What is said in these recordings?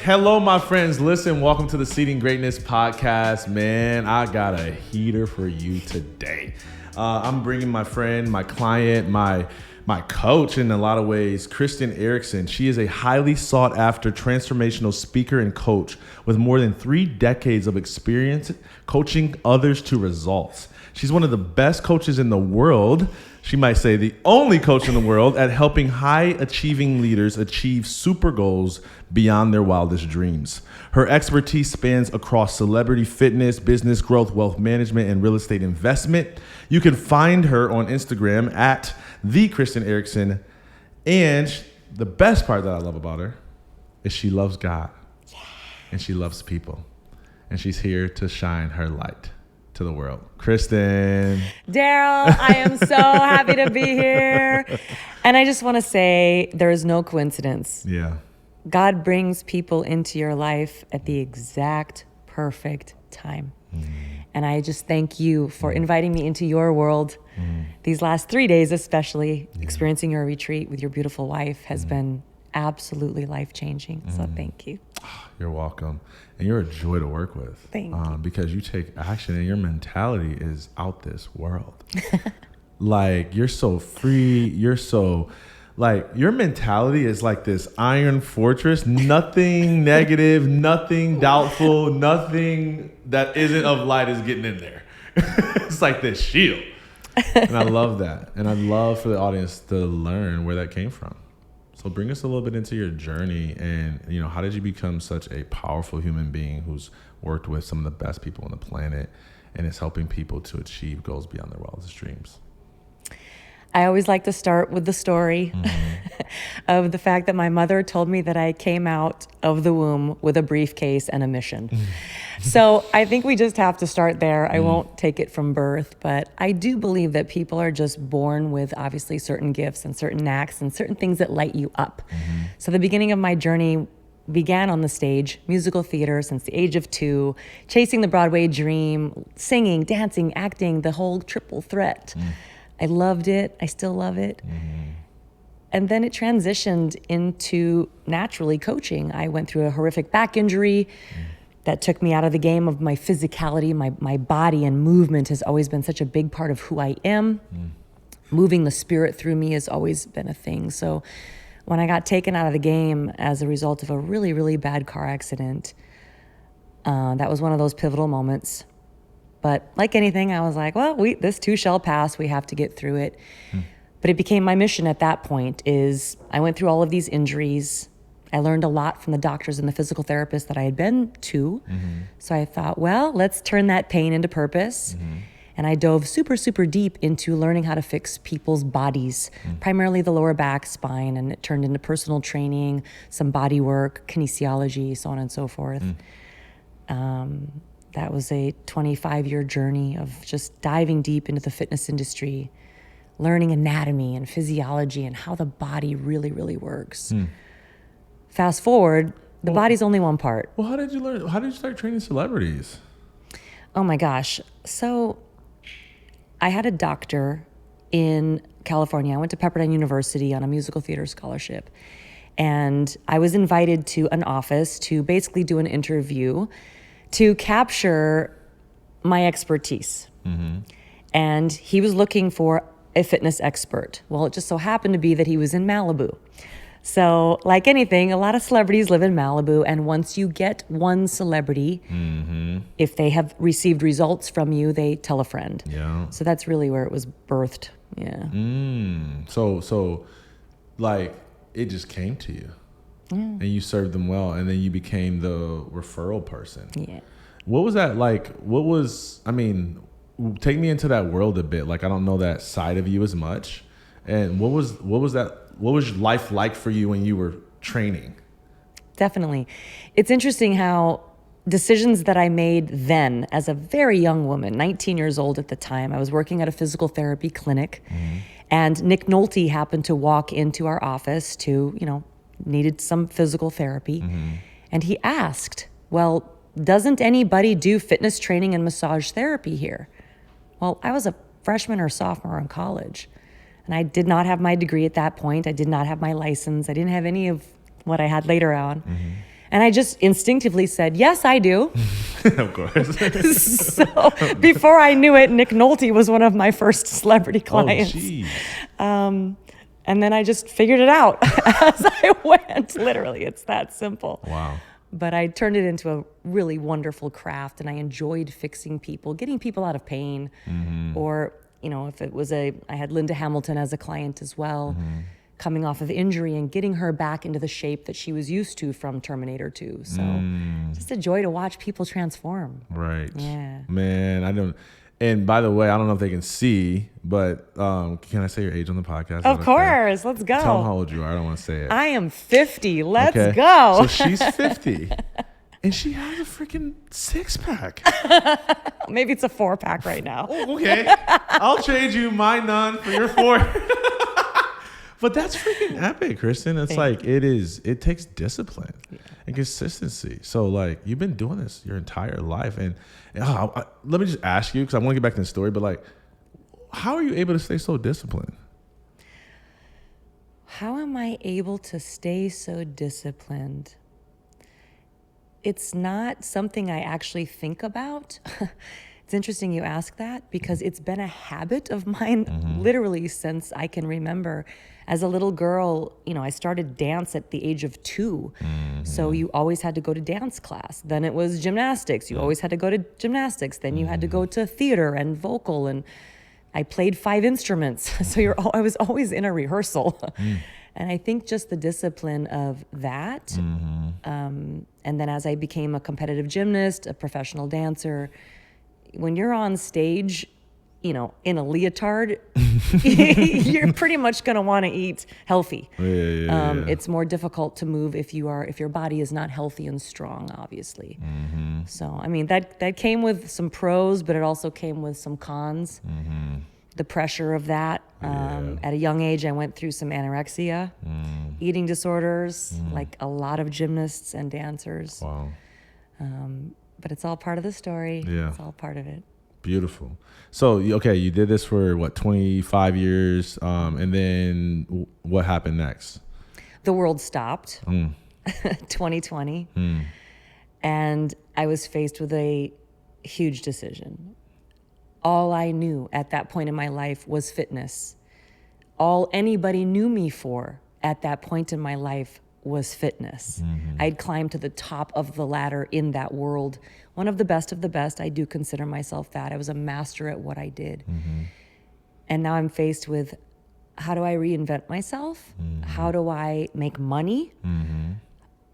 Hello, my friends. Listen, welcome to the Seeding Greatness podcast. Man, I got a heater for you today. I'm bringing my friend, my client, my coach in a lot of ways, Kristin Ericksen. She is a highly sought after transformational speaker and coach with more than 3 decades of experience coaching others to results. She's one of the best coaches in the world. She might say the only coach in the world at helping high achieving leaders achieve super goals beyond their wildest dreams. Her expertise spans across celebrity fitness, business growth, wealth management, and real estate investment. You can find her on Instagram at the Kristin Ericksen. And the best part that I love about her is she loves God and she loves people. And she's here to shine her light to the world. Kristin. Darryll, I am so happy to be here. And I just want to say there is no coincidence. Yeah. God brings people into your life at the exact perfect time. And I just thank you for inviting me into your world. These last 3 days, especially experiencing your retreat with your beautiful wife has been absolutely life-changing. So thank you. You're welcome. And you're a joy to work with. Thank you. Because you take action and your mentality is out this world. Like, you're so free. You're so, like, your mentality is like this iron fortress. Nothing negative, nothing doubtful, nothing that isn't of light is getting in there. It's like this shield. And I love that. And I'd love for the audience to learn where that came from. So bring us a little bit into your journey and, you know, how did you become such a powerful human being who's worked with some of the best people on the planet and is helping people to achieve goals beyond their wildest dreams? I always like to start with the story of the fact that my mother told me that I came out of the womb with a briefcase and a mission. So I think we just have to start there. I won't take it from birth, but I do believe that people are just born with obviously certain gifts and certain knacks and certain things that light you up. So the beginning of my journey began on the stage, musical theater since the age of 2, chasing the Broadway dream, singing, dancing, acting, the whole triple threat. I loved it. I still love it. And then it transitioned into naturally coaching. I went through a horrific back injury that took me out of the game of my physicality. My body and movement has always been such a big part of who I am. Moving the spirit through me has always been a thing. So when I got taken out of the game as a result of a really, really bad car accident, that was one of those pivotal moments. But like anything, I was like, well, this too shall pass. We have to get through it. But it became my mission at that point is I went through all of these injuries. I learned a lot from the doctors and the physical therapists that I had been to. So I thought, well, let's turn that pain into purpose. And I dove super, super deep into learning how to fix people's bodies, primarily the lower back, spine, and it turned into personal training, some body work, kinesiology, so on and so forth. That was a 25-year journey of just diving deep into the fitness industry, learning anatomy and physiology and how the body really, really works. Fast forward, the body's only one part. Well, how did you learn? How did you start training celebrities? Oh my gosh. So I had a doctor in California. I went to Pepperdine University on a musical theater scholarship. And I was invited to an office to basically do an interview to capture my expertise. And he was looking for a fitness expert. Well, it just so happened to be that he was in Malibu. So like anything, a lot of celebrities live in Malibu. And once you get one celebrity, if they have received results from you, they tell a friend. Yeah. So that's really where it was birthed. Yeah. So like it just came to you. And you served them well, and then you became the referral person. Yeah. What was that like? Take me into that world a bit. Like, I don't know that side of you as much. And what was life like for you when you were training? Definitely. It's interesting how decisions that I made then as a very young woman, 19 years old at the time, I was working at a physical therapy clinic, and Nick Nolte happened to walk into our office to, needed some physical therapy. And he asked, well, doesn't anybody do fitness training and massage therapy here? Well, I was a freshman or sophomore in college, and I did not have my degree at that point. I did not have my license. I didn't have any of what I had later on. And I just instinctively said, yes, I do. Of course. So before I knew it, Nick Nolte was one of my first celebrity clients. Oh, geez. And then I just figured it out as I went. Literally, it's that simple. Wow. But I turned it into a really wonderful craft, and I enjoyed fixing people, getting people out of pain. Or, if it was I had Linda Hamilton as a client as well, coming off of injury and getting her back into the shape that she was used to from Terminator 2. So just a joy to watch people transform. Right. Yeah. Man, I don't. And by the way, I don't know if they can see, but can I say your age on the podcast? Of course. Let's go. Tell them how old you are. I don't want to say it. I am 50. Let's Okay. go. So she's 50. And she has a freaking 6-pack. Maybe it's a 4-pack right now. Oh, okay. I'll trade you my none for your 4. But that's freaking epic, Kristin. It's it takes discipline and consistency. So like you've been doing this your entire life. And let me just ask you, because I want to get back to the story, but like, how are you able to stay so disciplined? How am I able to stay so disciplined? It's not something I actually think about. It's interesting you ask that, because it's been a habit of mine literally since I can remember. As a little girl, I started dance at the age of 2. So you always had to go to dance class. Then it was gymnastics. You always had to go to gymnastics. Then you had to go to theater and vocal. And I played 5 instruments. So I was always in a rehearsal. And I think just the discipline of that. And then as I became a competitive gymnast, a professional dancer, when you're on stage, in a leotard, you're pretty much going to want to eat healthy. It's more difficult to move if your body is not healthy and strong, obviously. So, I mean, that came with some pros, but it also came with some cons. The pressure of that. At a young age, I went through some anorexia, eating disorders, like a lot of gymnasts and dancers. Wow. But it's all part of the story. Yeah. It's all part of it. Beautiful. So, you did this for 25 years. And then what happened next? The world stopped, 2020. And I was faced with a huge decision. All I knew at that point in my life was fitness. All anybody knew me for at that point in my life was fitness. I'd climbed to the top of the ladder in that world. One of the best. I do consider myself that. I was a master at what I did. And now I'm faced with, how do I reinvent myself? How do I make money?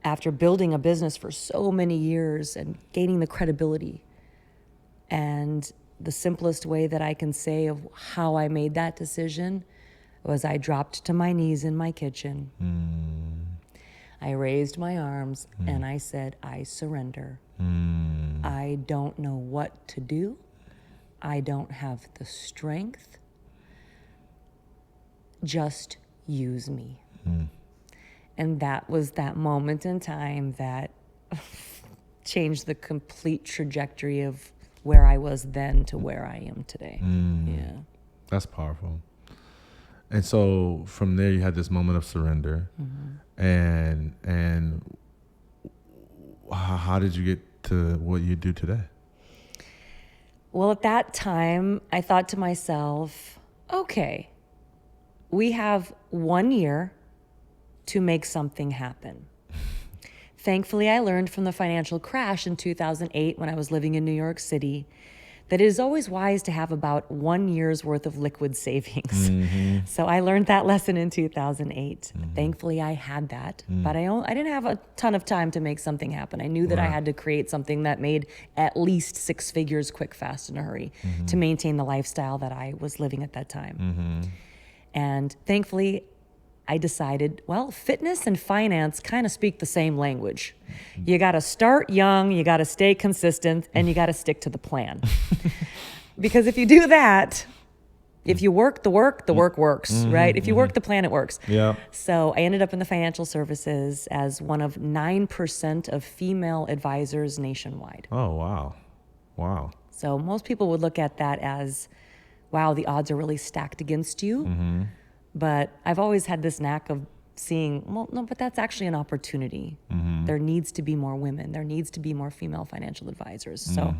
After building a business for so many years and gaining the credibility. And the simplest way that I can say of how I made that decision was I dropped to my knees in my kitchen. I raised my arms and I said, I surrender. I don't know what to do. I don't have the strength. Just use me. And that was that moment in time that changed the complete trajectory of where I was then to where I am today. Yeah. That's powerful. And so from there, you had this moment of surrender. And how did you get to what you do today? Well, at that time, I thought to myself, okay, we have 1 year to make something happen. Thankfully, I learned from the financial crash in 2008 when I was living in New York City that it is always wise to have about 1 year's worth of liquid savings. So I learned that lesson in 2008. Thankfully, I had that, but I didn't have a ton of time to make something happen. I knew that I had to create something that made at least 6 figures quick, fast, in a hurry to maintain the lifestyle that I was living at that time. And thankfully, I decided, well, fitness and finance kind of speak the same language. You got to start young, you got to stay consistent, and you got to stick to the plan. Because if you do that, if you work the work works, right? If you work the plan, it works. Yeah. So I ended up in the financial services as one of 9% of female advisors nationwide. Oh, wow. Wow. So most people would look at that as, wow, the odds are really stacked against you. But I've always had this knack of seeing, well, no, but that's actually an opportunity. There needs to be more women. There needs to be more female financial advisors. So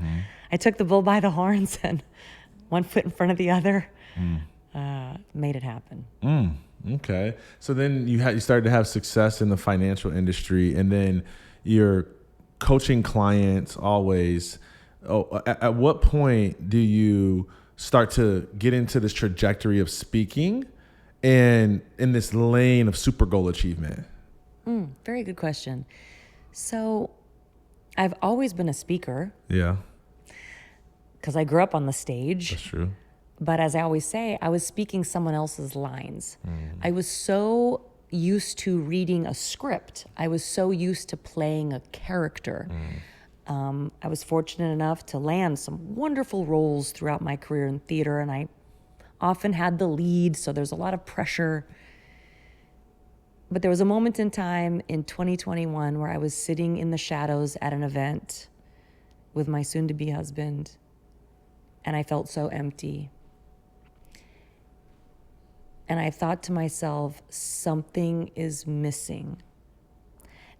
I took the bull by the horns and one foot in front of the other, made it happen. Okay. So then you started to have success in the financial industry, and then you're coaching clients always. At what point do you start to get into this trajectory of speaking and in this lane of super goal achievement? Very good question. So I've always been a speaker. Yeah. Because I grew up on the stage. That's true. But as I always say, I was speaking someone else's lines. I was so used to reading a script. I was so used to playing a character. I was fortunate enough to land some wonderful roles throughout my career in theater, and I often had the lead, so there's a lot of pressure. But there was a moment in time in 2021 where I was sitting in the shadows at an event with my soon-to-be husband, and I felt so empty. And I thought to myself, something is missing.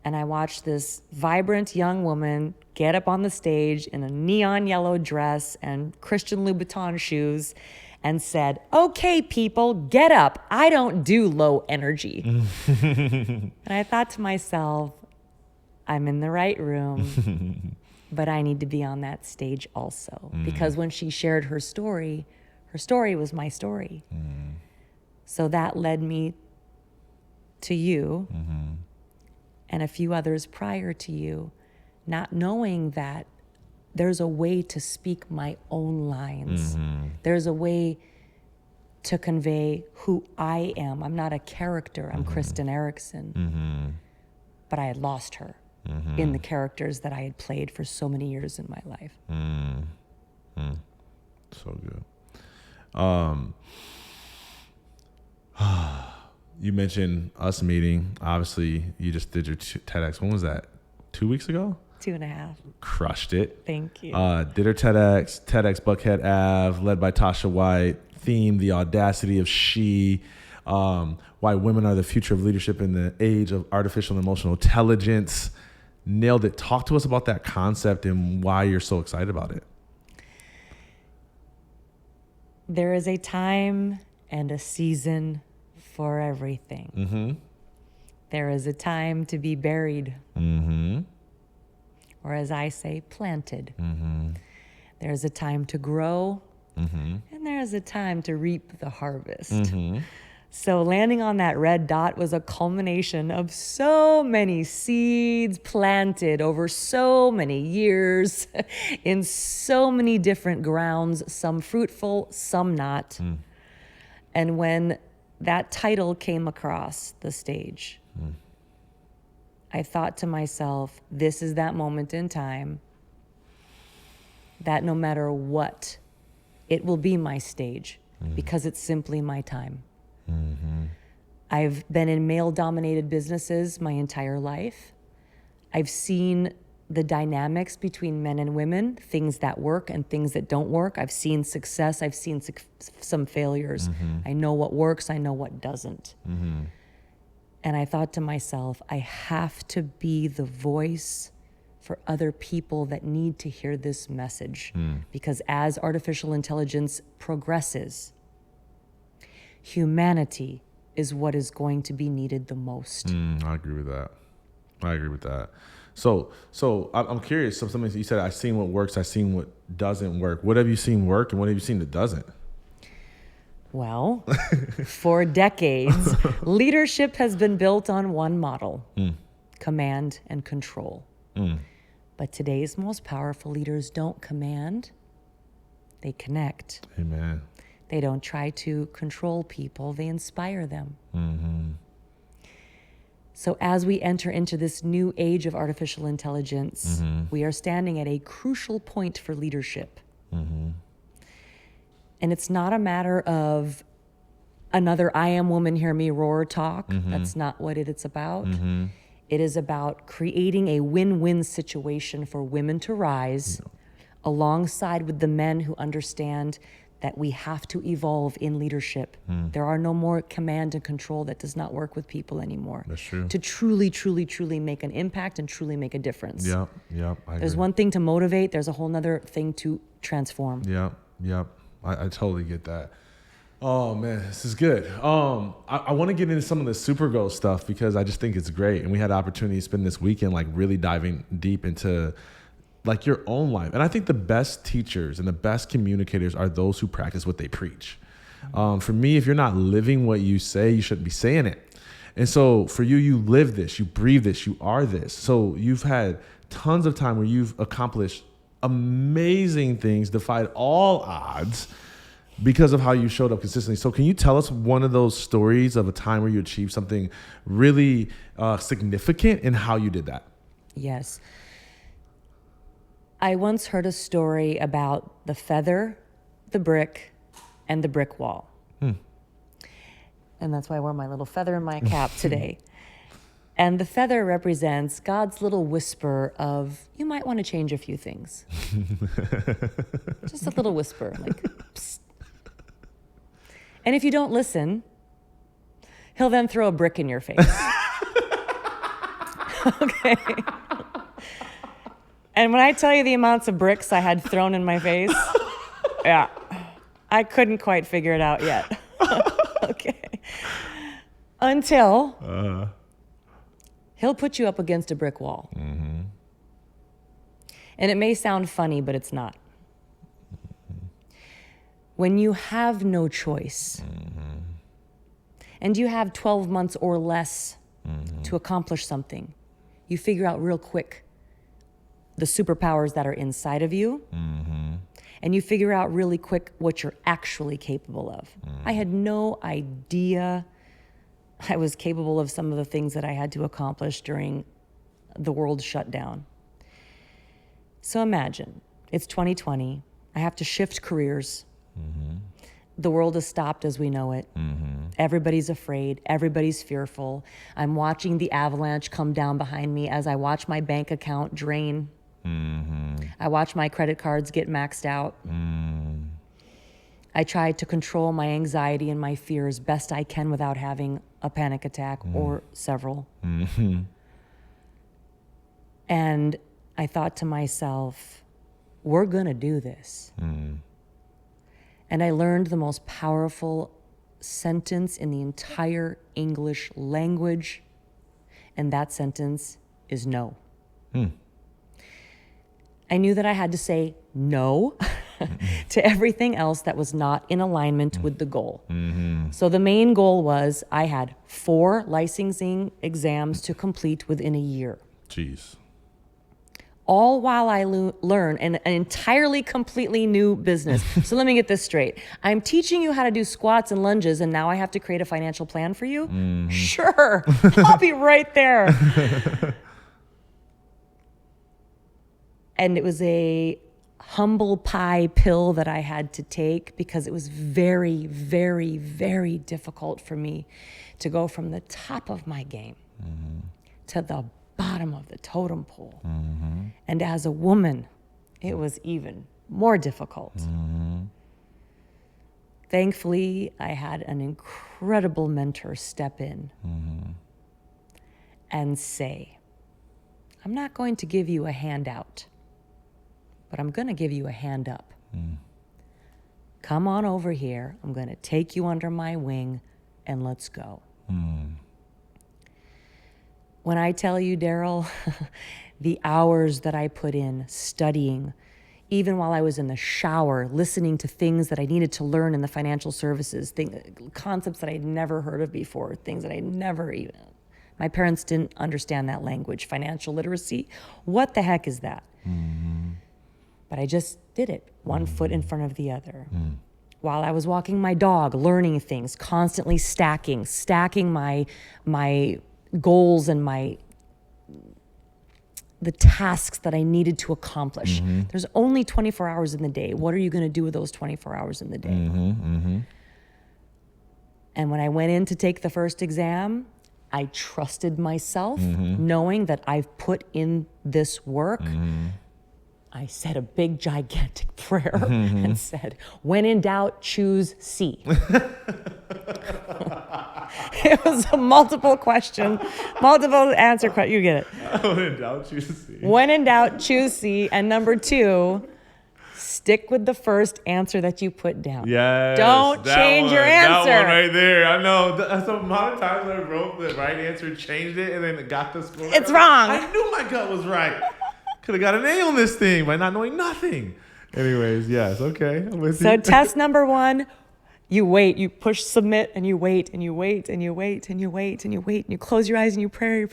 And I watched this vibrant young woman get up on the stage in a neon yellow dress and Christian Louboutin shoes and said, "Okay, people, get up. I don't do low energy." And I thought to myself, I'm in the right room, but I need to be on that stage also. Because when she shared her story was my story. So that led me to you and a few others prior to you, not knowing that there's a way to speak my own lines. There's a way to convey who I am. I'm not a character. I'm Kristin Ericksen. But I had lost her in the characters that I had played for so many years in my life. So good. You mentioned us meeting. Obviously, you just did your TEDx. When was that? 2 weeks ago? 2.5. Crushed it. Thank you. Did her TEDx Buckhead Ave, led by Tasha White. Theme, the audacity of she. Why women are the future of leadership in the age of artificial and emotional intelligence. Nailed it. Talk to us about that concept and why you're so excited about it. There is a time and a season for everything. There is a time to be buried. Or as I say, planted. There's a time to grow. And there's a time to reap the harvest. So landing on that red dot was a culmination of so many seeds planted over so many years in so many different grounds, some fruitful, some not. And when that title came across the stage, I thought to myself, this is that moment in time that no matter what, it will be my stage because it's simply my time. I've been in male-dominated businesses my entire life. I've seen the dynamics between men and women, things that work and things that don't work. I've seen success. I've seen some failures. I know what works. I know what doesn't. And I thought to myself, I have to be the voice for other people that need to hear this message. Because as artificial intelligence progresses, humanity is what is going to be needed the most. I agree with that. So I'm curious. Something you said, I've seen what works, I've seen what doesn't work. What have you seen work and what have you seen that doesn't? Well, for decades, leadership has been built on one model, command and control. But today's most powerful leaders don't command, they connect. Amen. They don't try to control people, they inspire them. So as we enter into this new age of artificial intelligence, we are standing at a crucial point for leadership. And it's not a matter of another I am woman, hear me roar talk. That's not what it's about. It is about creating a win-win situation for women to rise alongside with the men who understand that we have to evolve in leadership. There are no more command and control that does not work with people anymore. That's true. To truly, truly, truly make an impact and truly make a difference. Yep. I There's agree. one thing to motivate. There's a whole nother thing to transform. Yep. I totally get that. Oh man, this is good. I want to get into some of the Supergo stuff because I just think it's great. And we had the opportunity to spend this weekend like really diving deep into like your own life. And I think the best teachers and the best communicators are those who practice what they preach. For me, if you're not living what you say, you shouldn't be saying it. And so for you, you live this, you breathe this, you are this. So you've had tons of time where you've accomplished amazing things, defied all odds because of how you showed up consistently. So can you tell us one of those stories of a time where you achieved something really significant and how you did that? Yes. I once heard a story about the feather, the brick, and the brick wall. And that's why I wore my little feather in my cap today. And the feather represents God's little whisper of, you might want to change a few things. Just a little whisper, like, psst. And if you don't listen, he'll then throw a brick in your face. Okay. And when I tell you the amounts of bricks I had thrown in my face, yeah, I couldn't quite figure it out yet. Okay. Until he'll put you up against a brick wall. And it may sound funny, but it's not. When you have no choice, and you have 12 months or less to accomplish something, you figure out real quick the superpowers that are inside of you, and you figure out really quick what you're actually capable of. I had no idea I was capable of some of the things that I had to accomplish during the world shutdown. So imagine, it's 2020, I have to shift careers. The world has stopped as we know it. Everybody's afraid. Everybody's fearful. I'm watching the avalanche come down behind me as I watch my bank account drain. I watch my credit cards get maxed out. I try to control my anxiety and my fear as best I can without having a panic attack or several. And I thought to myself, we're going to do this. And I learned the most powerful sentence in the entire English language, and that sentence is no. I knew that I had to say no to everything else that was not in alignment with the goal. So the main goal was I had 4 licensing exams to complete within a year. Jeez. All while I learn an entirely, completely new business. So let me get this straight. I'm teaching you how to do squats and lunges, and now I have to create a financial plan for you? Sure, I'll be right there. And it was a humble pie pill that I had to take because it was very, very, very difficult for me to go from the top of my game to the bottom of the totem pole. And as a woman, it was even more difficult. Thankfully, I had an incredible mentor step in and say, I'm not going to give you a handout, but I'm going to give you a hand up. Come on over here. I'm going to take you under my wing and let's go. When I tell you, Darryll, the hours that I put in studying, even while I was in the shower, listening to things that I needed to learn in the financial services, concepts that I had never heard of before, things that I never even, my parents didn't understand that language, financial literacy. What the heck is that? But I just did it, one foot in front of the other. While I was walking my dog, learning things, constantly stacking my goals and the tasks that I needed to accomplish. There's only 24 hours in the day. What are you going to do with those 24 hours in the day? And when I went in to take the first exam, I trusted myself, knowing that I've put in this work. I said a big, gigantic prayer and said, when in doubt, choose C. It was a multiple answer question. You get it. When in doubt, choose C. When in doubt, choose C. And number 2, stick with the first answer that you put down. Yes. Don't change your answer. That one right there. I know. That's the amount of times I wrote the right answer, changed it, and then it got the score. It's wrong. I knew my gut was right. Could have got an A on this thing by not knowing nothing. Anyways, yes. Okay. I'm with So you. test number 1, you wait. You push submit and you wait and you wait and you wait and you wait and you wait and you close your eyes and you pray.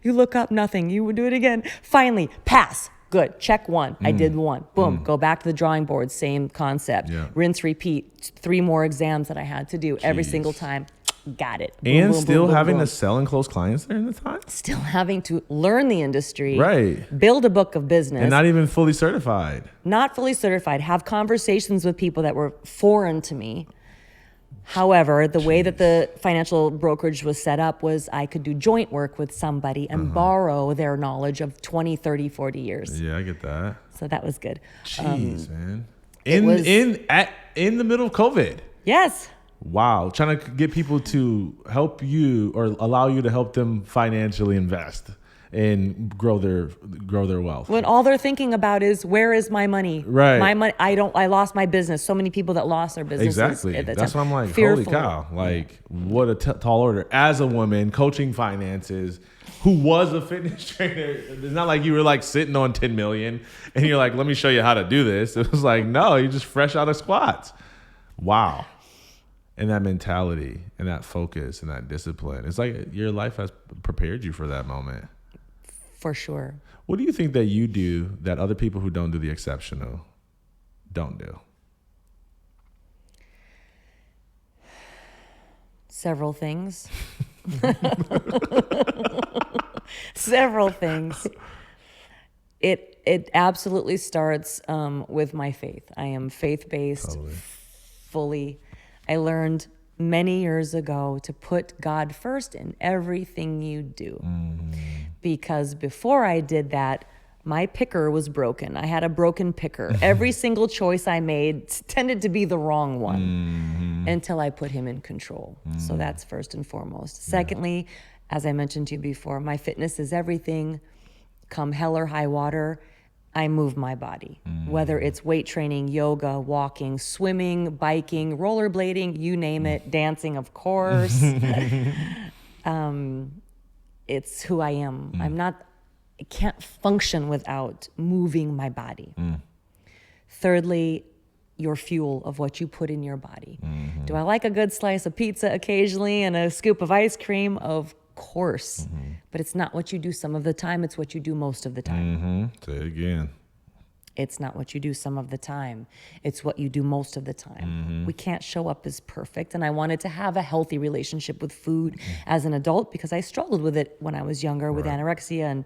You look up, nothing. You would do it again. Finally, pass. Good. Check 1. I did 1. Boom. Go back to the drawing board. Same concept. Yeah. Rinse, repeat. 3 more exams that I had to do every single time. Got it. Boom, And boom, still boom, boom, having boom. to sell and close clients during the time? Still having to learn the industry. Right. Build a book of business. And not even fully certified. Not fully certified. Have conversations with people that were foreign to me. However, the way that the financial brokerage was set up was I could do joint work with somebody and borrow their knowledge of 20, 30, 40 years. Yeah, I get that. So that was good. Jeez, man. was- In the middle of COVID. Yes. Wow. Trying to get people to help you or allow you to help them financially invest and grow their wealth. When all they're thinking about is, where is my money? Right. My money. I lost my business. So many people that lost their businesses. Exactly. At that That's time. what I'm like, Fearful. holy cow. Like, what a tall order. As a woman, coaching finances, who was a fitness trainer, it's not like you were like sitting on 10 million and you're like, let me show you how to do this. It was like, no, you're just fresh out of squats. Wow. And that mentality and that focus and that discipline. It's like your life has prepared you for that moment. For sure. What do you think that you do that other people who don't do the exceptional don't do? Several things. Several things. It absolutely starts with my faith. I am faith-based, Totally. fully. I learned many years ago to put God first in everything you do. Because before I did that, my picker was broken. I had a broken picker. Every single choice I made tended to be the wrong one until I put him in control. So that's first and foremost. Secondly, as I mentioned to you before, my fitness is everything. Come hell or high water, I move my body. Whether it's weight training, yoga, walking, swimming, biking, rollerblading, you name it, dancing, of course. It's who I am. I can't function without moving my body. Thirdly, your fuel of what you put in your body. Do I like a good slice of pizza occasionally and a scoop of ice cream? Of course. But it's not what you do some of the time, it's what you do most of the time. Say it again. It's not what you do some of the time. It's what you do most of the time. We can't show up as perfect. And I wanted to have a healthy relationship with food as an adult because I struggled with it when I was younger with anorexia and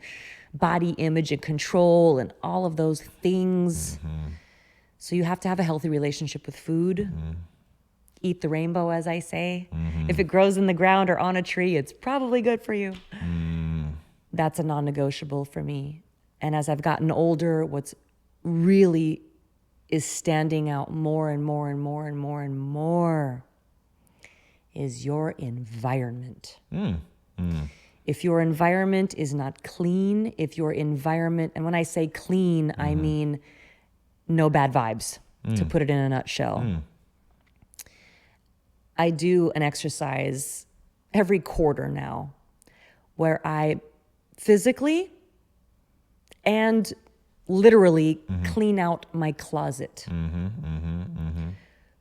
body image and control and all of those things. So you have to have a healthy relationship with food. Eat the rainbow, as I say. If it grows in the ground or on a tree, it's probably good for you. That's a non-negotiable for me. And as I've gotten older, what's really is standing out more and more and more and more and more is your environment. If your environment is not clean, if your environment, and when I say clean, I mean no bad vibes, to put it in a nutshell. I do an exercise every quarter now where I physically and literally clean out my closet.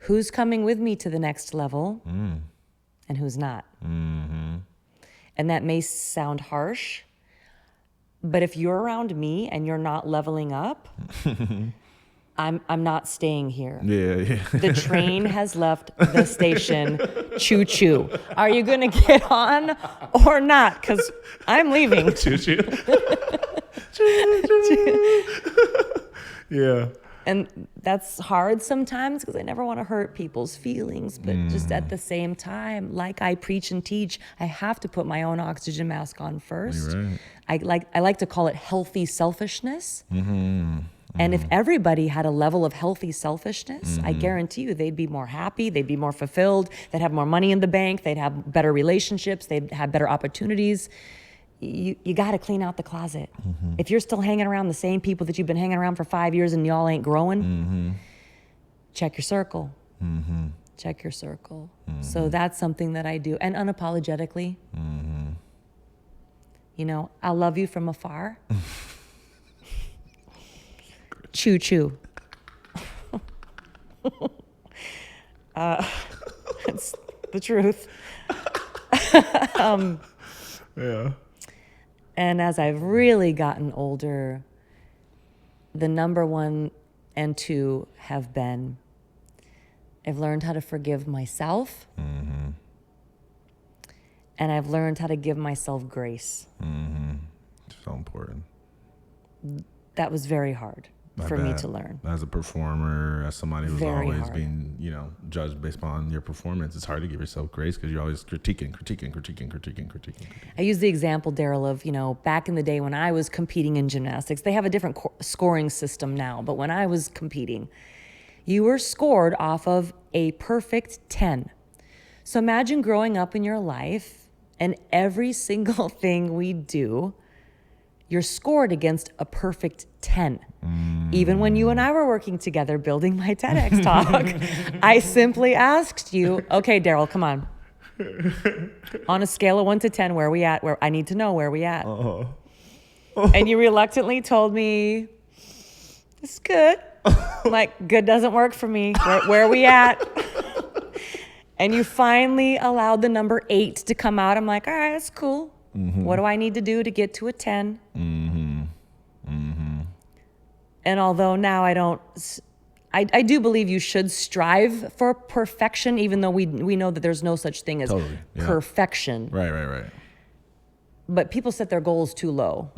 Who's coming with me to the next level and who's not? And that may sound harsh, but if you're around me and you're not leveling up, I'm not staying here. Yeah. The train has left the station. Choo choo. Are you going to get on or not? Because I'm leaving. Choo choo. Yeah. And that's hard sometimes because I never want to hurt people's feelings. But just at the same time, like I preach and teach, I have to put my own oxygen mask on first. You're right. I like to call it healthy selfishness. And if everybody had a level of healthy selfishness, I guarantee you they'd be more happy, they'd be more fulfilled, they'd have more money in the bank, they'd have better relationships, they'd have better opportunities. You got to clean out the closet. If you're still hanging around the same people that you've been hanging around for 5 years and y'all ain't growing, check your circle. Check your circle. So that's something that I do. And unapologetically, you know, I love you from afar. Choo choo. It's the truth. Yeah. And as I've really gotten older, the number 1 and 2 have been, I've learned how to forgive myself. And I've learned how to give myself grace. So important. That was very hard for me to learn. As a performer, as somebody who's Very always hard. being, you know, judged based upon your performance, it's hard to give yourself grace because you're always critiquing. I use the example, Darryll, of, you know, back in the day when I was competing in gymnastics, they have a different scoring system now, but when I was competing, you were scored off of a perfect 10. So imagine growing up in your life and every single thing we do, you're scored against a perfect 10. Even when you and I were working together building my TEDx talk, I simply asked you, okay, Darryll, come on. On a scale of 1 to 10, where are we at? Where I need to know where we at. And you reluctantly told me, it's good. I'm like, good doesn't work for me. Where are we at? And you finally allowed the number 8 to come out. I'm like, all right, that's cool. What do I need to do to get to a 10? And although now I do believe you should strive for perfection, even though we know that there's no such thing as perfection. Right. But people set their goals too low.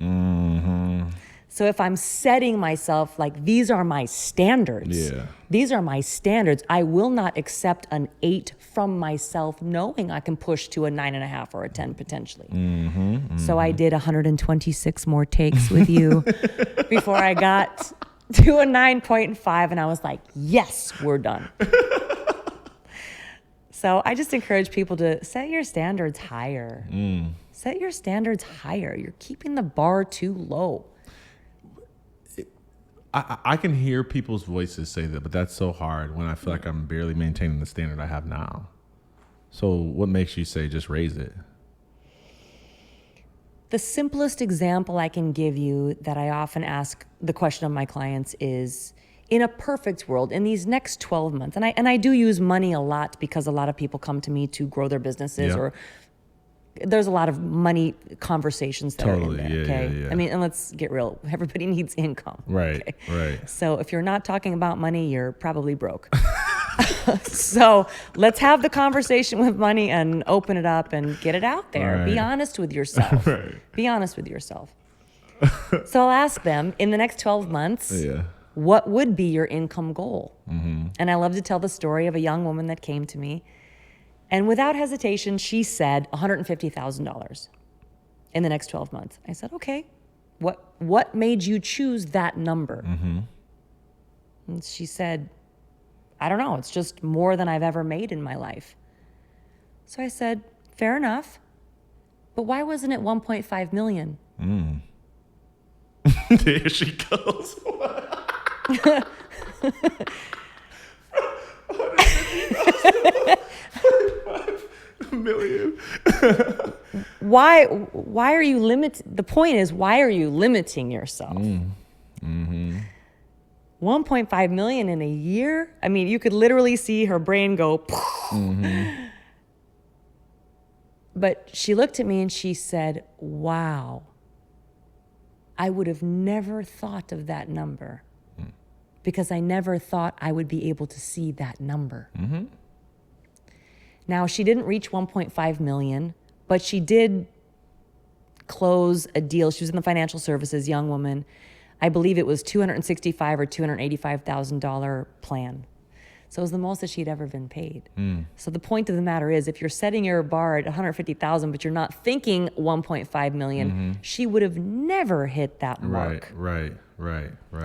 So if I'm setting myself like, these are my standards. These are my standards. I will not accept an 8 from myself, knowing I can push to a 9.5 or a 10 potentially. So I did 126 more takes with you before I got to a 9.5, and I was like, yes, we're done. So I just encourage people to set your standards higher. Set your standards higher. You're keeping the bar too low. I can hear people's voices say that, but that's so hard when I feel like I'm barely maintaining the standard I have now. So what makes you say just raise it? The simplest example I can give you that I often ask the question of my clients is, in a perfect world, in these next 12 months, and I do use money a lot because a lot of people come to me to grow their businesses, or there's a lot of money conversations that are in there, okay? I mean, and let's get real. Everybody needs income. Right. So if you're not talking about money, you're probably broke. So let's have the conversation with money and open it up and get it out there. Be honest with yourself. Be honest with yourself. So I'll ask them, in the next 12 months, what would be your income goal? And I love to tell the story of a young woman that came to me. And without hesitation, she said $150,000 in the next 12 months. I said, okay, what made you choose that number? And she said, I don't know. It's just more than I've ever made in my life. So I said, fair enough. But why wasn't it 1.5 million? There she goes. $150,000. Why are you the point is, why are you limiting yourself? 1.5 million in a year? I mean, you could literally see her brain go. But she looked at me and she said, wow, I would have never thought of that number because I never thought I would be able to see that number. Now, she didn't reach 1.5 million, but she did close a deal. She was in the financial services, young woman. I believe it was $265,000 or $285,000 plan. So it was the most that she'd ever been paid. So the point of the matter is, if you're setting your bar at 150,000, but you're not thinking 1.5 million, she would have never hit that mark. Right.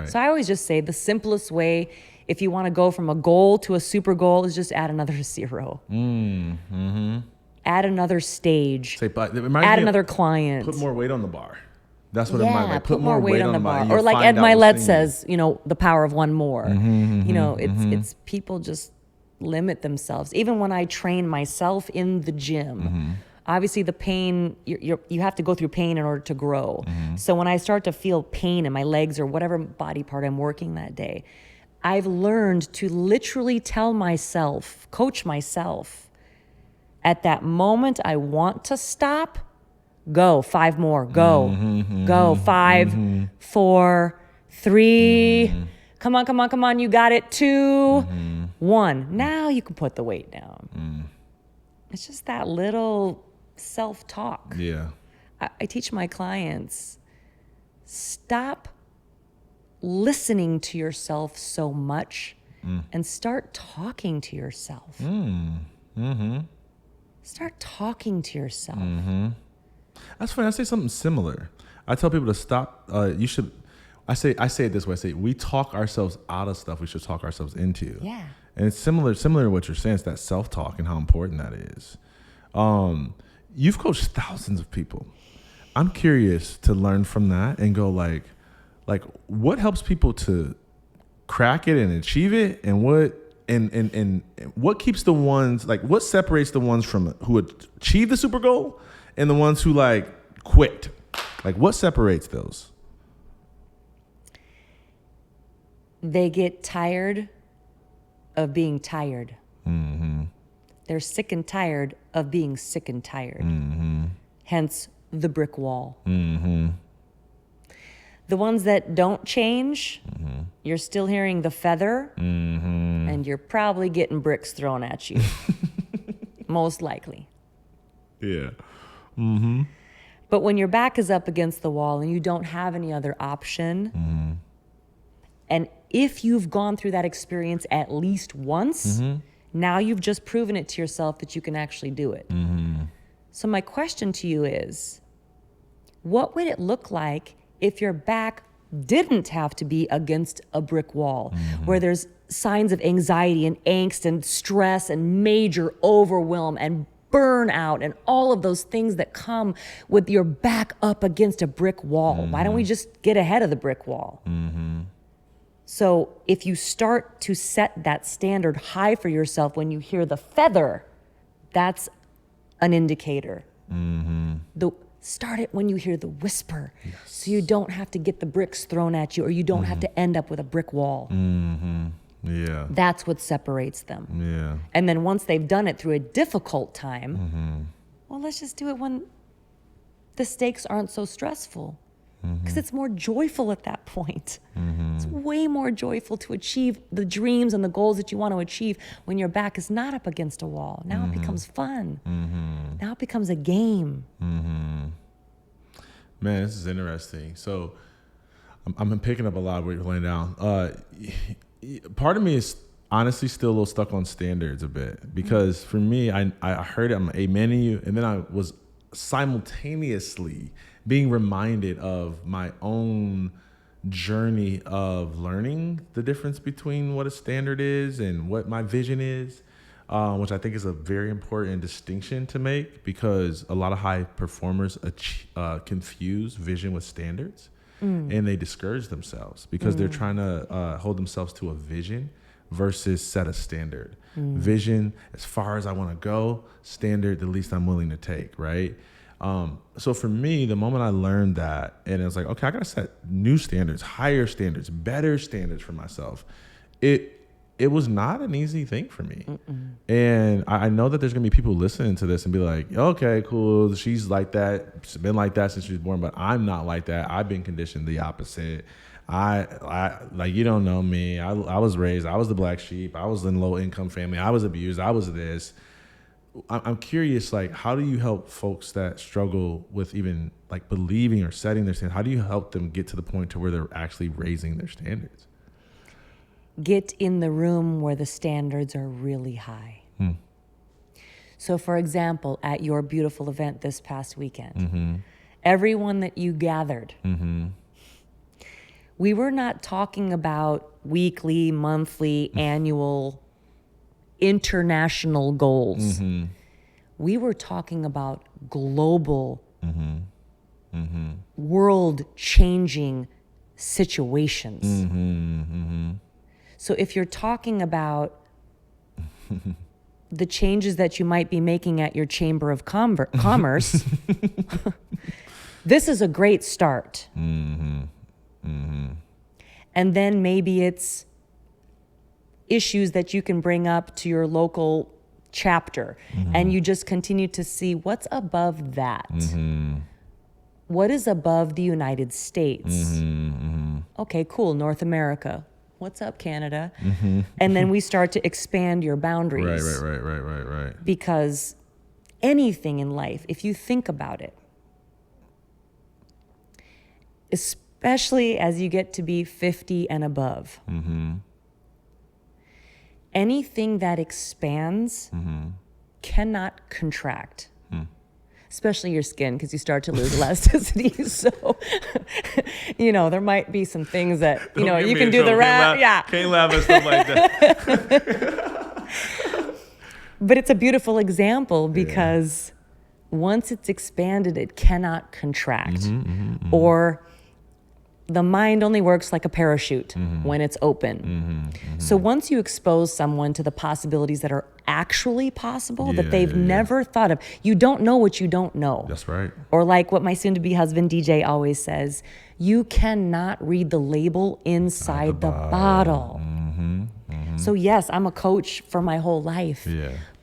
So I always just say the simplest way, if you want to go from a goal to a super goal, is just add another zero. Add another stage. Add another client. Put more weight on the bar. That's what it reminds me. Like, put more weight on the bar. Or like Ed Milet says, the power of one more. It's people just limit themselves. Even when I train myself in the gym, obviously the pain, you have to go through pain in order to grow. So when I start to feel pain in my legs or whatever body part I'm working that day, I've learned to literally tell myself, coach myself, at that moment I want to stop, go, 5 more, go, 5, 4, 3, come on, you got it, 2, 1. Now you can put the weight down. It's just that little self-talk. Yeah. I teach my clients, stop listening to yourself so much and start talking to yourself. Start talking to yourself. That's funny. I say something similar. I tell people to stop. I say it this way. I say we talk ourselves out of stuff we should talk ourselves into. Yeah. And it's similar to what you're saying. It's that self-talk and how important that is. You've coached thousands of people. I'm curious to learn from that and go like what helps people to crack it and achieve it, and what keeps the ones, like what separates the ones from who achieve the super goal and the ones who like quit? Like what separates those? They get tired of being tired. They're sick and tired of being sick and tired. Hence the brick wall. The ones that don't change, you're still hearing the feather, and you're probably getting bricks thrown at you. Most likely. Yeah. But when your back is up against the wall and you don't have any other option, and if you've gone through that experience at least once, now you've just proven it to yourself that you can actually do it. So my question to you is, what would it look like if your back didn't have to be against a brick wall, where there's signs of anxiety and angst and stress and major overwhelm and burnout and all of those things that come with your back up against a brick wall? Why don't we just get ahead of the brick wall? So if you start to set that standard high for yourself when you hear the feather, that's an indicator. Start it when you hear the whisper, so you don't have to get the bricks thrown at you, or you don't have to end up with a brick wall. Yeah. That's what separates them. Yeah. And then once they've done it through a difficult time, well, let's just do it when the stakes aren't so stressful. Because it's more joyful at that point. It's way more joyful to achieve the dreams and the goals that you want to achieve when your back is not up against a wall. Now it becomes fun. Now it becomes a game. Man, this is interesting. So I'm picking up a lot of what you're laying down. Part of me is honestly still a little stuck on standards a bit, because for me, I heard it, I'm amening you, and then I was simultaneously being reminded of my own journey of learning the difference between what a standard is and what my vision is, which I think is a very important distinction to make, because a lot of high performers confuse vision with standards, and they discourage themselves because they're trying to hold themselves to a vision versus set a standard. Vision, as far as I want to go; standard, the least I'm willing to take, right? So for me, the moment I learned that, and it was like, okay, I got to set new standards, higher standards, better standards for myself. It was not an easy thing for me. And I know that there's going to be people listening to this and be like, okay, cool. She's like that. She's been like that since she was born, but I'm not like that. I've been conditioned the opposite. I like, you don't know me. I was raised, I was the black sheep. I was in low income family. I was abused. I was this. I'm curious, like, how do you help folks that struggle with even like believing or setting their standards? How do you help them get to the point to where they're actually raising their standards? get in the room where the standards are really high. So for example, at your beautiful event this past weekend, everyone that you gathered, we were not talking about weekly, monthly, annual, international goals. We were talking about global, world-changing situations. So if you're talking about the changes that you might be making at your Chamber of Commerce, this is a great start. And then maybe it's issues that you can bring up to your local chapter, and you just continue to see what's above that. What is above the United States? Okay, cool, North America. What's up, Canada? And then we start to expand your boundaries. Right. Because anything in life, if you think about it, especially as you get to be 50 and above, anything that expands cannot contract. Especially your skin, because you start to lose elasticity. So, there might be some things that, you can do the Can't laugh at stuff like that. But it's a beautiful example because once it's expanded, it cannot contract. Or the mind only works like a parachute when it's open. So once you expose someone to the possibilities that are actually possible, that they've never thought of, you don't know what you don't know. That's right. Or like what my soon-to-be husband, DJ, always says, you cannot read the label inside the bottle. So yes, I'm a coach for my whole life,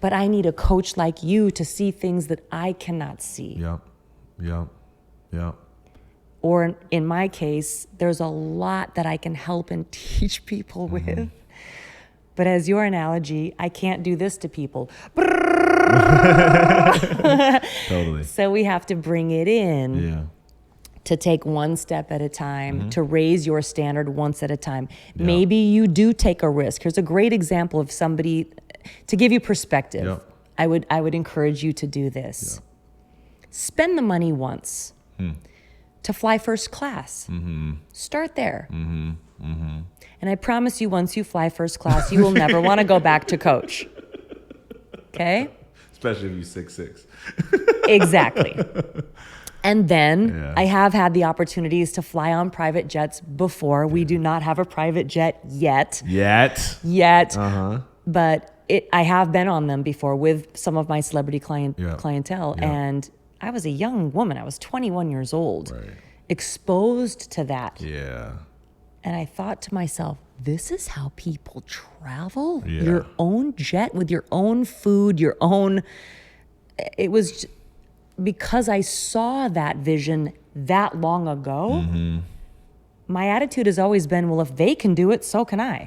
but I need a coach like you to see things that I cannot see. Yep. Or in my case, there's a lot that I can help and teach people with. But as your analogy, I can't do this to people. Totally. So we have to bring it in to take one step at a time, to raise your standard once at a time. Maybe you do take a risk. Here's a great example of somebody, to give you perspective. I would encourage you to do this. Spend the money once. To fly first class. Start there. And I promise you, once you fly first class, you will never want to go back to coach. Okay? Especially if you're 6'6". Exactly. And then I have had the opportunities to fly on private jets before. We do not have a private jet yet. But I have been on them before with some of my celebrity clientele. And I was a young woman. I was 21 years old, exposed to that. And I thought to myself, this is how people travel? Your own jet with your own food, your own... It was because I saw that vision that long ago. My attitude has always been, well, if they can do it, so can I.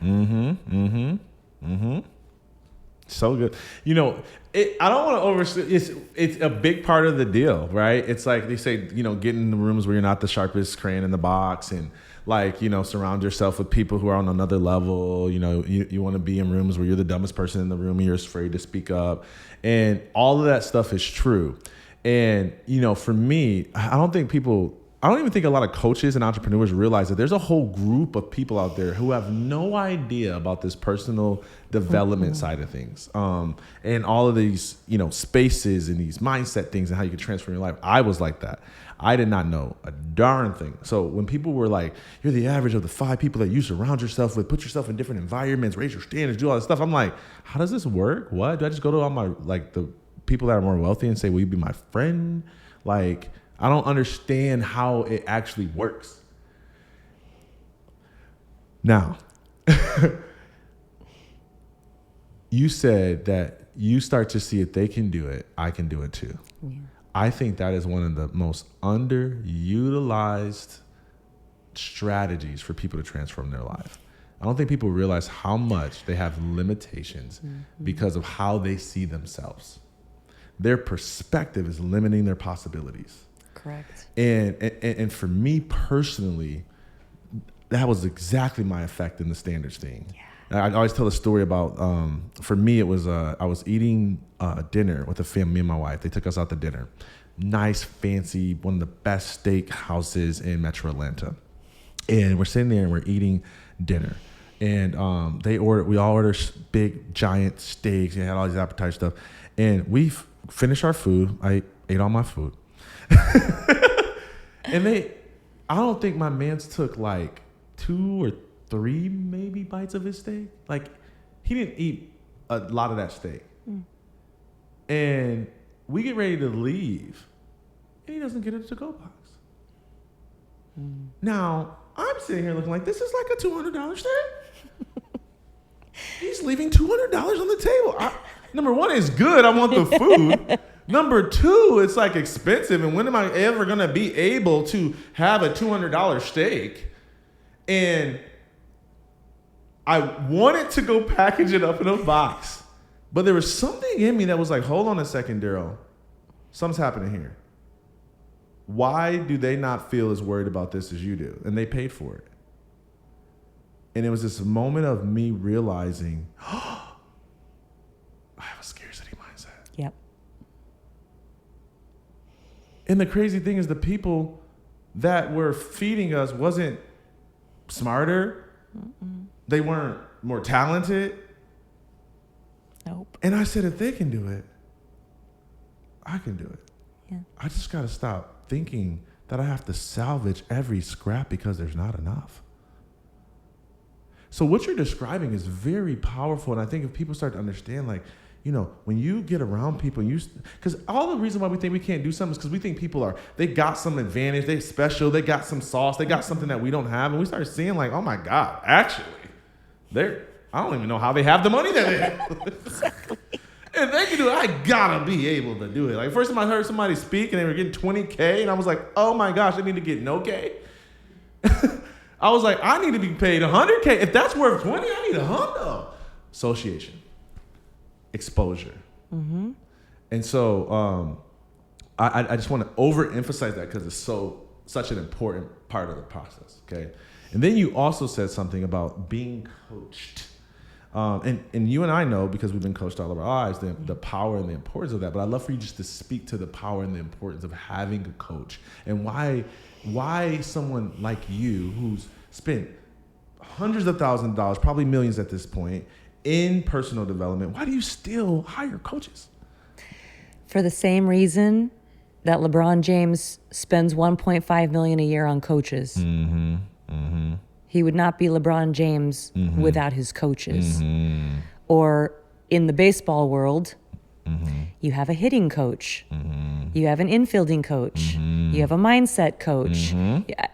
So good. I don't want to overstate. It's a big part of the deal, right? It's like they say, get in the rooms where you're not the sharpest crayon in the box, and surround yourself with people who are on another level. You want to be in rooms where you're the dumbest person in the room and you're afraid to speak up. And all of that stuff is true. And, for me, I don't even think a lot of coaches and entrepreneurs realize that there's a whole group of people out there who have no idea about this personal development side of things. And all of these, spaces and these mindset things and how you can transform your life. I was like that. I did not know a darn thing. So when people were like, you're the average of the 5 people that you surround yourself with, put yourself in different environments, raise your standards, do all that stuff. I'm like, how does this work? What? Do I just go to all my, the people that are more wealthy and say, will you be my friend? I don't understand how it actually works. Now, you said that you start to see if they can do it, I can do it too. I think that is one of the most underutilized strategies for people to transform their life. I don't think people realize how much they have limitations because of how they see themselves. Their perspective is limiting their possibilities. Correct. And for me personally, that was exactly my effect in the standards thing. I always tell a story about, for me, it was, I was eating dinner with a family, me and my wife. They took us out to dinner. Nice, fancy, one of the best steak houses in Metro Atlanta. And we're sitting there and we're eating dinner. And we all ordered big, giant steaks. They had all these appetizer stuff. And we finished our food. I ate all my food. And I don't think my man's took like 2 or 3 maybe bites of his steak. Like, he didn't eat a lot of that steak. And we get ready to leave, and he doesn't get a to-go box. Now, I'm sitting here looking like, this is like a $200 steak? He's leaving $200 on the table. Number one, it's good. I want the food. Number two, it's like expensive. And when am I ever going to be able to have a $200 steak? And I wanted to go package it up in a box. But there was something in me that was like, hold on a second, Darryll. Something's happening here. Why do they not feel as worried about this as you do? And they paid for it. And it was this moment of me realizing, oh, I have a scarcity mindset. Yep. And the crazy thing is, the people that were feeding us wasn't smarter. They weren't more talented. Nope. And I said, if they can do it, I can do it. Yeah. I just got to stop thinking that I have to salvage every scrap because there's not enough. So what you're describing is very powerful. And I think if people start to understand, like, you know, when you get around people, because all the reason why we think we can't do something is because we think people they got some advantage, they special, they got some sauce, they got something that we don't have. And we start seeing like, oh my God, actually, I don't even know how they have the money that they have. Exactly. If they can do it, I gotta be able to do it. Like, first time I heard somebody speak and they were getting 20K, and I was like, oh my gosh, I need to get no K. I was like, I need to be paid 100K. If that's worth 20, I need 100. Association, exposure. Mm-hmm. And so I just want to overemphasize that because it's such an important part of the process, okay? And then you also said something about being coached. And you and I know, because we've been coached all of our lives, the power and the importance of that. But I'd love for you just to speak to the power and the importance of having a coach, and why someone like you, who's spent hundreds of thousands of dollars, probably millions at this point, in personal development, why do you still hire coaches? For the same reason that LeBron James spends $1.5 million a year on coaches. Mm-hmm. Mm-hmm. He would not be LeBron James without his coaches. Mm-hmm. Or in the baseball world, you have a hitting coach. You have an infielding coach. You have a mindset coach.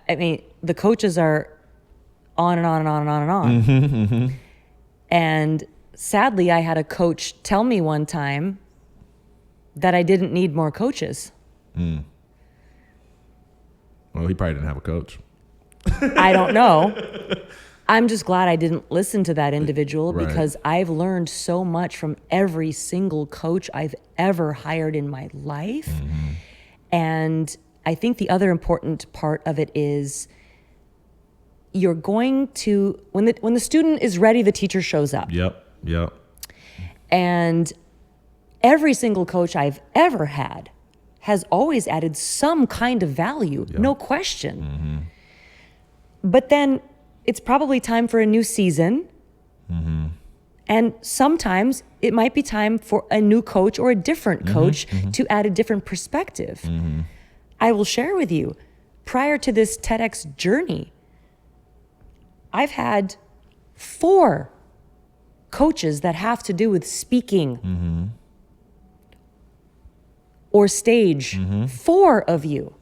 I mean, the coaches are on and on and on and on and on. And sadly, I had a coach tell me one time that I didn't need more coaches. Well, he probably didn't have a coach. I don't know. I'm just glad I didn't listen to that individual, because I've learned so much from every single coach I've ever hired in my life. And I think the other important part of it is you're going to, when the student is ready, the teacher shows up. Yep. And every single coach I've ever had has always added some kind of value, no question. But then it's probably time for a new season. And sometimes it might be time for a new coach or a different coach to add a different perspective. I will share with you, prior to this TEDx journey, I've had 4 coaches that have to do with speaking or stage. 4 of you.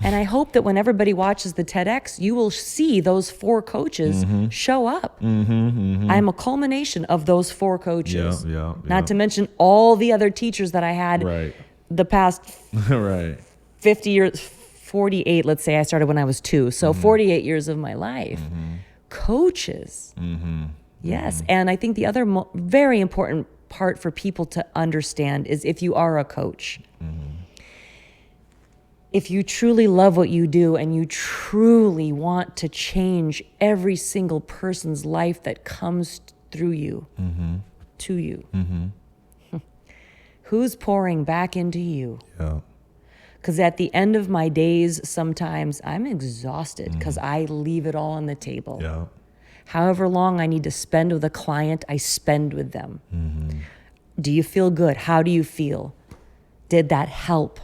And I hope that when everybody watches the TEDx, you will see those 4 coaches show up. I'm a culmination of those 4 coaches. Not to mention all the other teachers that I had the past 50 years, 48, let's say. I started when I was 2. So 48 years of my life. Coaches. Yes. And I think the other very important part for people to understand is, if you are a coach, if you truly love what you do and you truly want to change every single person's life that comes through you, to you, who's pouring back into you? Yeah. Because at the end of my days, sometimes I'm exhausted because I leave it all on the table. Yeah. However long I need to spend with a client, I spend with them. Do you feel good? How do you feel? Did that help?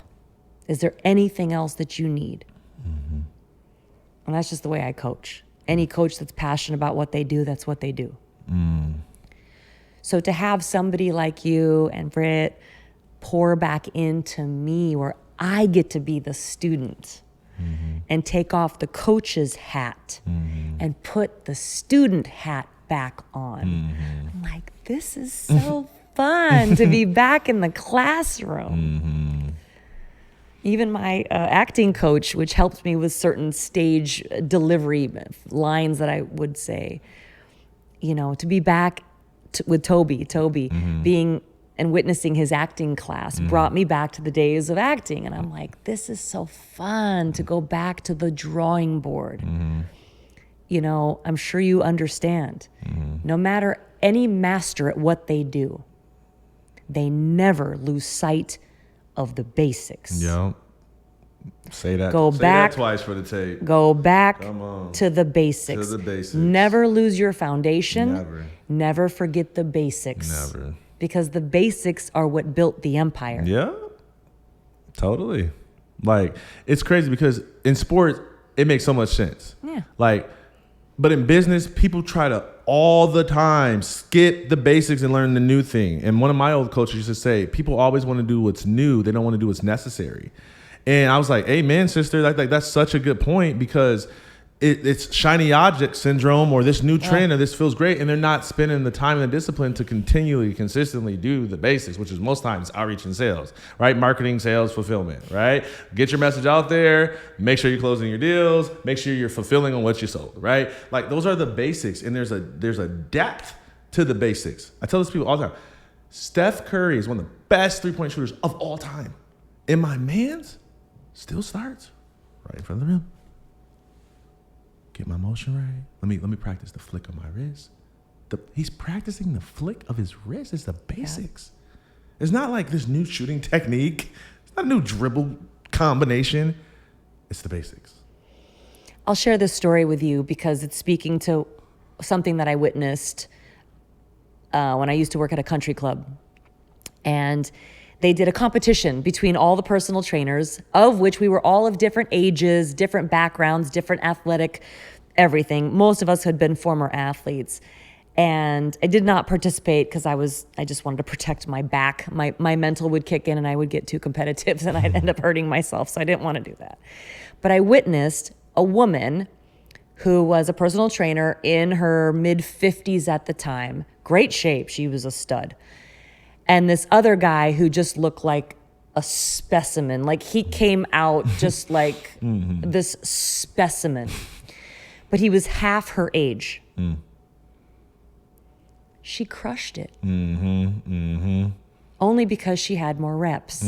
Is there anything else that you need? And that's just the way I coach. Any coach that's passionate about what they do, that's what they do. So to have somebody like you and Britt pour back into me where I get to be the student and take off the coach's hat and put the student hat back on. I'm like, this is so fun to be back in the classroom. Even my acting coach, which helped me with certain stage delivery lines that I would say, to be back with Toby being and witnessing his acting class brought me back to the days of acting. And I'm like, this is so fun to go back to the drawing board. I'm sure you understand. No matter any master at what they do, they never lose sight of the basics. Yeah. Say that. Say back, that twice for the tape. Go back to the basics. To the basics. Never lose your foundation. Never. Never forget the basics. Never. Because the basics are what built the empire. Yeah. Totally. Like, it's crazy because in sports, it makes so much sense. Yeah. But in business, people try to all the time skip the basics and learn the new thing. And one of my old coaches used to say, people always want to do what's new. They don't want to do what's necessary. And I was like, amen, sister. That's such a good point because it's shiny object syndrome or this new trend or this feels great. And they're not spending the time and the discipline to continually, consistently do the basics, which is most times outreach and sales, right? Marketing, sales, fulfillment, right? Get your message out there. Make sure you're closing your deals. Make sure you're fulfilling on what you sold, right? Like those are the basics. And there's a depth to the basics. I tell this to people all the time. Steph Curry is one of the best three-point shooters of all time. And my man's still starts right in front of the rim. Get my motion right. Let me practice the flick of my wrist. He's practicing the flick of his wrist. It's the basics. Yeah. It's not like this new shooting technique. It's not a new dribble combination. It's the basics. I'll share this story with you because it's speaking to something that I witnessed when I used to work at a country club. And they did a competition between all the personal trainers, of which we were all of different ages, different backgrounds, different athletic everything. Most of us had been former athletes. And I did not participate because I just wanted to protect my back. My mental would kick in and I would get too competitive and I'd end up hurting myself. So I didn't want to do that. But I witnessed a woman who was a personal trainer in her mid-50s at the time. Great shape. She was a stud. And this other guy who just looked like a specimen. Like he came out just like this specimen. But he was half her age. She crushed it. Only because she had more reps.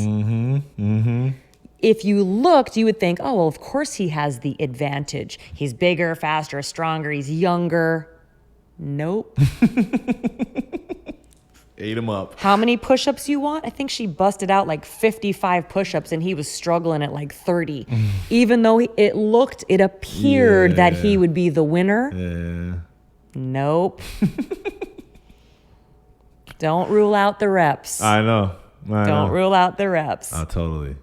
If you looked, you would think, oh, well, of course he has the advantage. He's bigger, faster, stronger, he's younger. Nope. Ate him up. How many push-ups you want? I think she busted out like 55 push-ups and he was struggling at like 30. Even though it appeared that he would be the winner. Yeah. Nope. Don't rule out the reps. I know. Don't rule out the reps. Totally.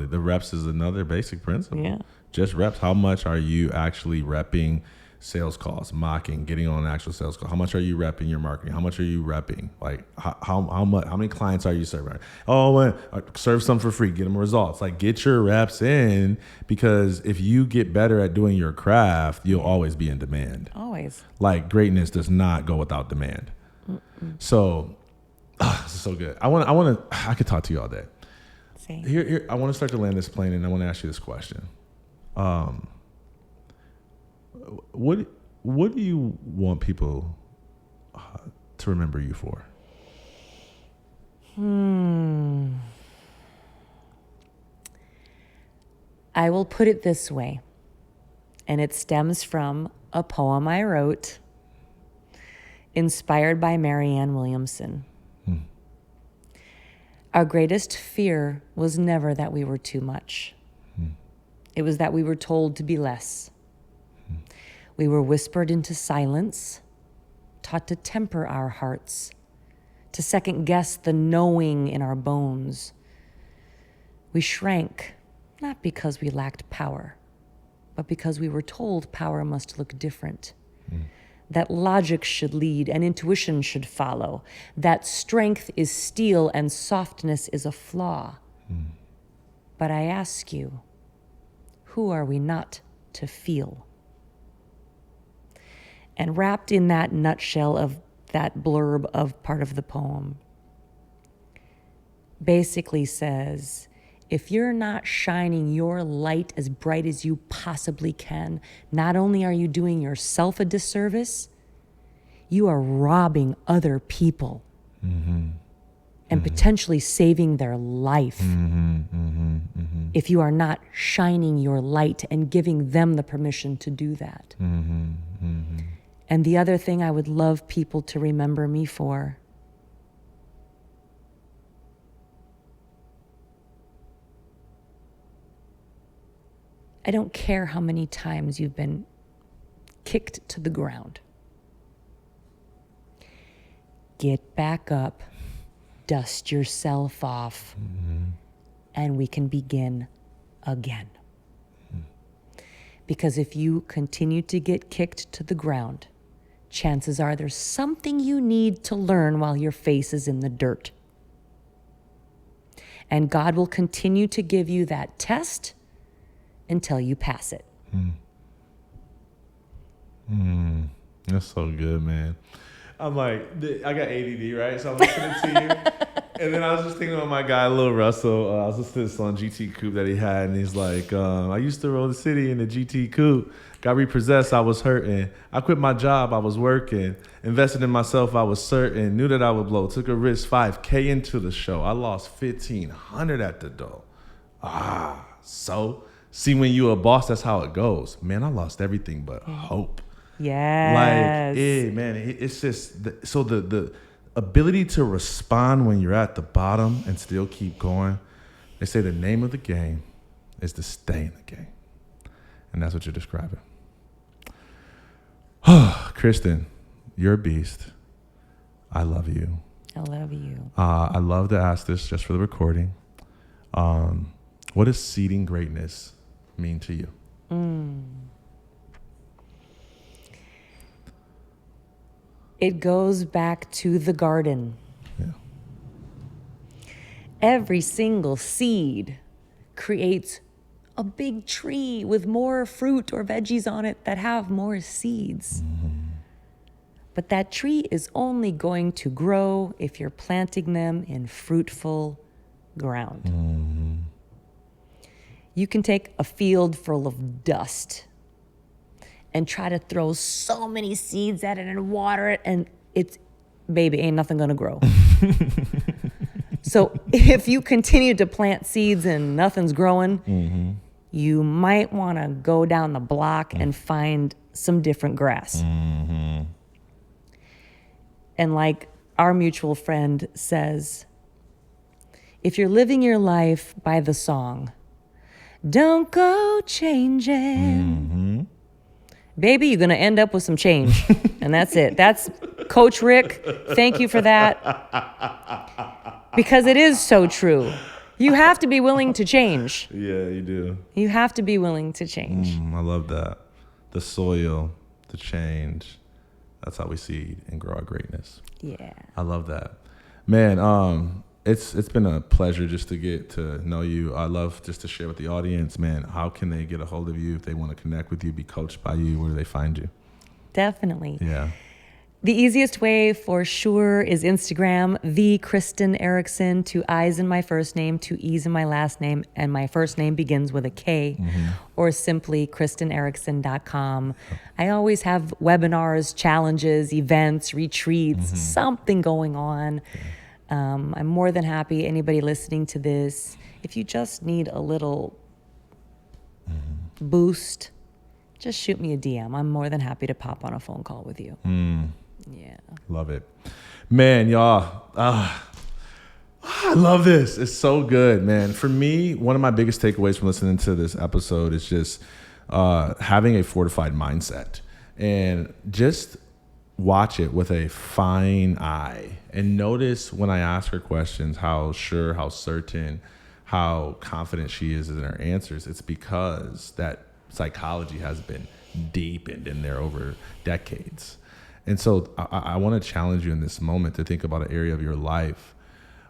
The reps is another basic principle. Yeah. Just reps. How much are you actually repping sales calls, mocking, getting on an actual sales call? How much are you repping your marketing? How much are you repping? Like how many clients are you serving? Oh, serve some for free, get them results. Like get your reps in, because if you get better at doing your craft, you'll always be in demand. Always. Like greatness does not go without demand. So this is so good. I could talk to you all day. Same. Here, I want to start to land this plane, and I want to ask you this question. What do you want people to remember you for? I will put it this way, and it stems from a poem I wrote inspired by Marianne Williamson. Our greatest fear was never that we were too much. It was that we were told to be less. We were whispered into silence, taught to temper our hearts, to second guess the knowing in our bones. We shrank, not because we lacked power, but because we were told power must look different. That logic should lead and intuition should follow. That strength is steel and softness is a flaw. But I ask you, who are we not to feel? And wrapped in that nutshell of that blurb of part of the poem, basically says, if you're not shining your light as bright as you possibly can, not only are you doing yourself a disservice, you are robbing other people and potentially saving their life. If you are not shining your light and giving them the permission to do that. And the other thing I would love people to remember me for, I don't care how many times you've been kicked to the ground. Get back up, dust yourself off, and we can begin again. Because if you continue to get kicked to the ground, chances are there's something you need to learn while your face is in the dirt. And God will continue to give you that test until you pass it. That's so good, man. I'm like, I got ADD, right? So I'm listening to you. And then I was just thinking about my guy, Lil Russell. I was listening to this on GT Coupe that he had, and he's like, I used to roll the city in the GT Coupe. Got repossessed, I was hurting. I quit my job, I was working. Invested in myself, I was certain. Knew that I would blow. Took a risk, $5K into the show. I lost $1,500 at the door. So see, when you a boss, that's how it goes. Man, I lost everything but hope. Yes. Like, man, it's just, so the ability to respond when you're at the bottom and still keep going. They say the name of the game is to stay in the game. And that's what you're describing. Kristin, you're a beast. I love you. I love you. I love to ask this just for the recording. What does seeding greatness mean to you? It goes back to the garden. Yeah. Every single seed creates a big tree with more fruit or veggies on it that have more seeds. But that tree is only going to grow if you're planting them in fruitful ground. You can take a field full of dust and try to throw so many seeds at it and water it, and ain't nothing gonna grow. So if you continue to plant seeds and nothing's growing, you might wanna go down the block and find some different grass. And like our mutual friend says, if you're living your life by the song, don't go changing, baby, you're going to end up with some change. And that's it. That's Coach Rick. Thank you for that. Because it is so true. You have to be willing to change. Yeah, you do. You have to be willing to change. I love that. The soil, the change. That's how we seed and grow our greatness. Yeah. I love that. Man, it's been a pleasure just to get to know you. I love just to share with the audience, man, how can they get a hold of you if they want to connect with you, be coached by you? Where do they find you? Definitely. Yeah. The easiest way for sure is Instagram, the Kristin Ericksen, 2 I's in my first name, 2 E's in my last name, and my first name begins with a K, or simply KristinEricksen.com. I always have webinars, challenges, events, retreats, something going on. I'm more than happy, anybody listening to this, if you just need a little boost, just shoot me a DM. I'm more than happy to pop on a phone call with you. Yeah. Love it. Man, y'all. I love this. It's so good, man. For me, one of my biggest takeaways from listening to this episode is just having a fortified mindset and just watch it with a fine eye and notice when I ask her questions, how sure, how certain, how confident she is in her answers. It's because that psychology has been deepened in there over decades. And so I want to challenge you in this moment to think about an area of your life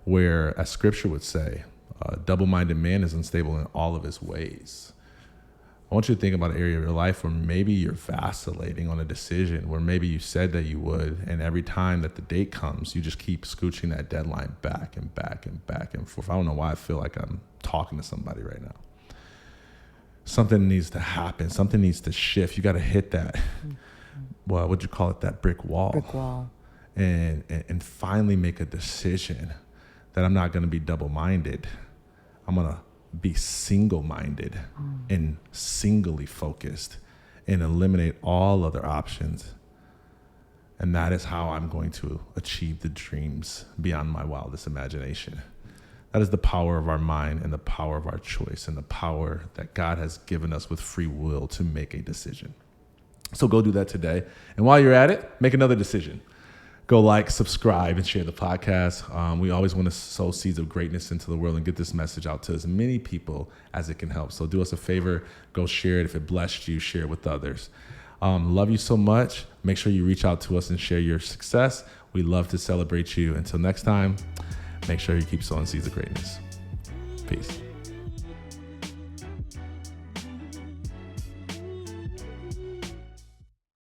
where, as scripture would say, a double-minded man is unstable in all of his ways. I want you to think about an area of your life where maybe you're vacillating on a decision, where maybe you said that you would, and every time that the date comes, you just keep scooching that deadline back and back and back and forth. I don't know why I feel like I'm talking to somebody right now. Something needs to happen. Something needs to shift. You got to hit that, well, what'd you call it, that brick wall. Brick wall. And finally make a decision that I'm not going to be double-minded. I'm going to be single-minded and singly focused and eliminate all other options. And that is how I'm going to achieve the dreams beyond my wildest imagination. That is the power of our mind and the power of our choice and the power that God has given us with free will to make a decision. So go do that today. And while you're at it, make another decision. Go like, subscribe, and share the podcast. We always want to sow seeds of greatness into the world and get this message out to as many people as it can help. So do us a favor, go share it. If it blessed you, share it with others. Love you so much. Make sure you reach out to us and share your success. We love to celebrate you. Until next time, make sure you keep sowing seeds of greatness. Peace.